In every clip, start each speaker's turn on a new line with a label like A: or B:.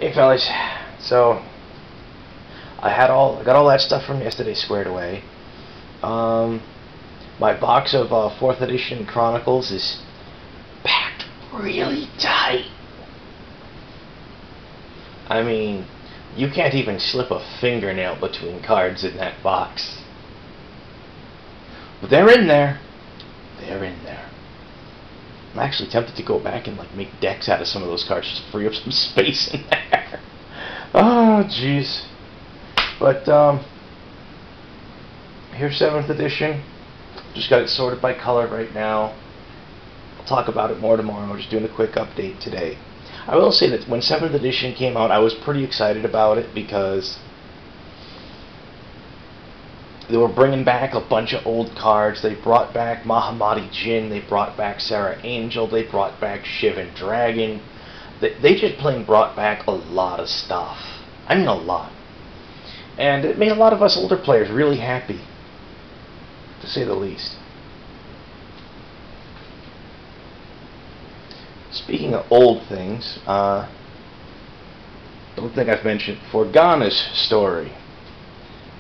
A: Hey fellas, so I got all that stuff from yesterday squared away. Um, my box of 4th edition Chronicles is packed really tight. I mean, you can't even slip a fingernail between cards in that box. But they're in there. They're in there. I'm actually tempted to go back and make decks out of some of those cards just to free up some space in there. Oh, jeez. But here's 7th edition. Just got it sorted by color right now. I'll talk about it more tomorrow. Just doing a quick update today. I will say that when 7th edition came out, I was pretty excited about it because they were bringing back a bunch of old cards. They brought back Mahamati Jin. They brought back Sarah Angel. They brought back Shivan Dragon. They just plain brought back a lot of stuff. I mean a lot. And it made a lot of us older players really happy, to say the least. Speaking of old things, don't think I've mentioned Morgana's story.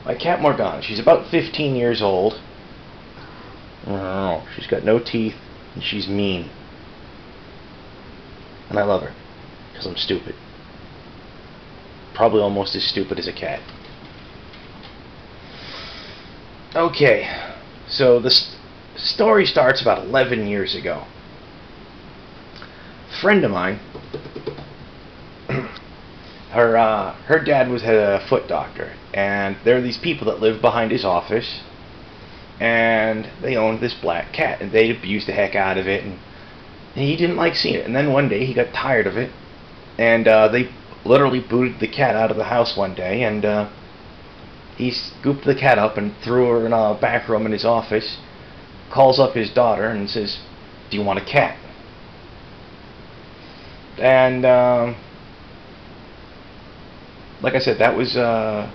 A: My cat Morgana, she's about 15 years old. Oh, she's got no teeth, and she's mean. And I love her, because I'm stupid. Probably almost as stupid as a cat. Okay, so this story starts about 11 years ago. A friend of mine, her dad was a foot doctor, and there are these people that live behind his office, and they owned this black cat, and they abused the heck out of it, and he didn't like seeing it. And then one day he got tired of it, and they literally booted the cat out of the house one day, and he scooped the cat up and threw her in a back room in his office, calls up his daughter and says, "Do you want a cat?" And like I said, that was about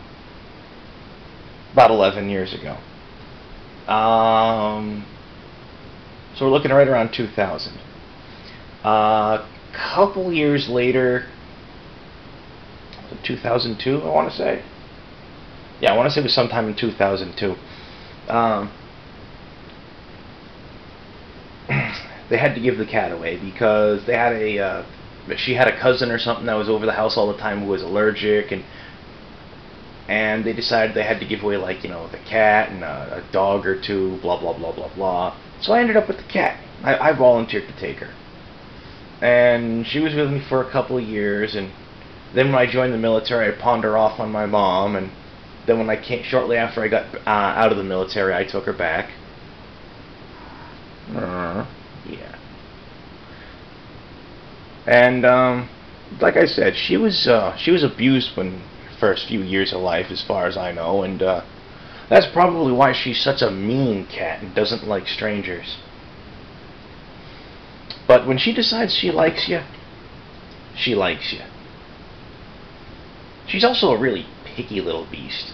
A: 11 years ago. So we're looking right around 2000. A couple years later, 2002, I want to say. Yeah, I want to say it was sometime in 2002. They had to give the cat away because they had she had a cousin or something that was over the house all the time who was allergic, and they decided they had to give away the cat and a dog or two, blah blah blah blah blah. So I ended up with the cat. I volunteered to take her, and she was with me for a couple of years, and then when I joined the military, I pawned her off on my mom, and then when I came, shortly after I got out of the military, I took her back. Yeah. And like I said, she was abused when first few years of life, as far as I know, and that's probably why she's such a mean cat and doesn't like strangers. But when she decides she likes you, she likes you. She's also a really picky little beast.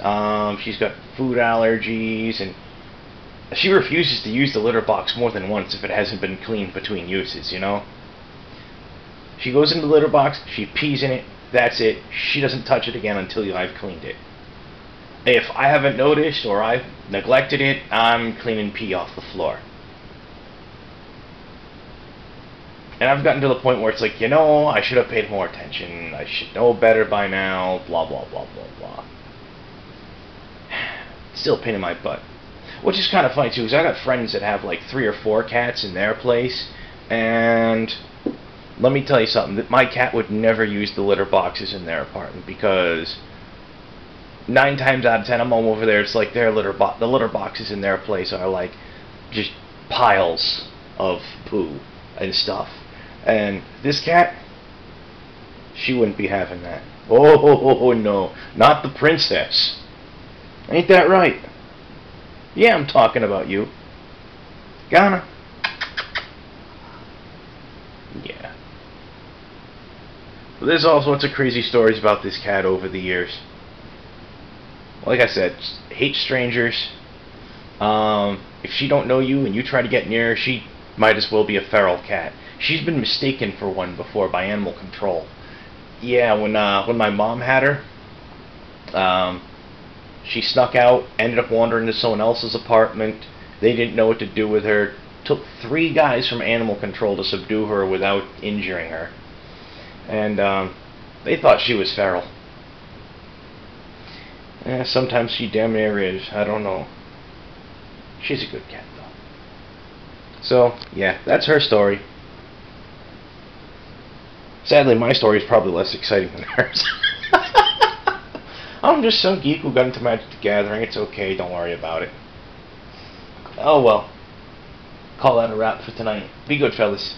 A: She's got food allergies, and she refuses to use the litter box more than once if it hasn't been cleaned between uses, you know? She goes into the litter box, she pees in it, that's it. She doesn't touch it again until I've cleaned it. If I haven't noticed or I've neglected it, I'm cleaning pee off the floor. And I've gotten to the point where it's like, I should have paid more attention, I should know better by now, blah blah blah blah blah. Still a pain in my butt. Which is kind of funny too, because I got friends that have 3 or 4 cats in their place, and let me tell you something, that my cat would never use the litter boxes in their apartment, because 9 times out of 10 I'm over there, it's like the litter boxes in their place are just piles of poo and stuff. And this cat, she wouldn't be having that. Oh no, not the princess. Ain't that right? Yeah, I'm talking about you. Ghana. Yeah. But there's all sorts of crazy stories about this cat over the years. Like I said, hates strangers. If she don't know you and you try to get near her, she might as well be a feral cat. She's been mistaken for one before by animal control. Yeah, when my mom had her, she snuck out, ended up wandering to someone else's apartment. They didn't know what to do with her. Took 3 guys from animal control to subdue her without injuring her. And they thought she was feral. Sometimes she damn near is. I don't know. She's a good cat, though. So, yeah, that's her story. Sadly, my story is probably less exciting than hers. I'm just some geek who got into Magic the Gathering. It's okay, don't worry about it. Oh well. Call that a wrap for tonight. Be good, fellas.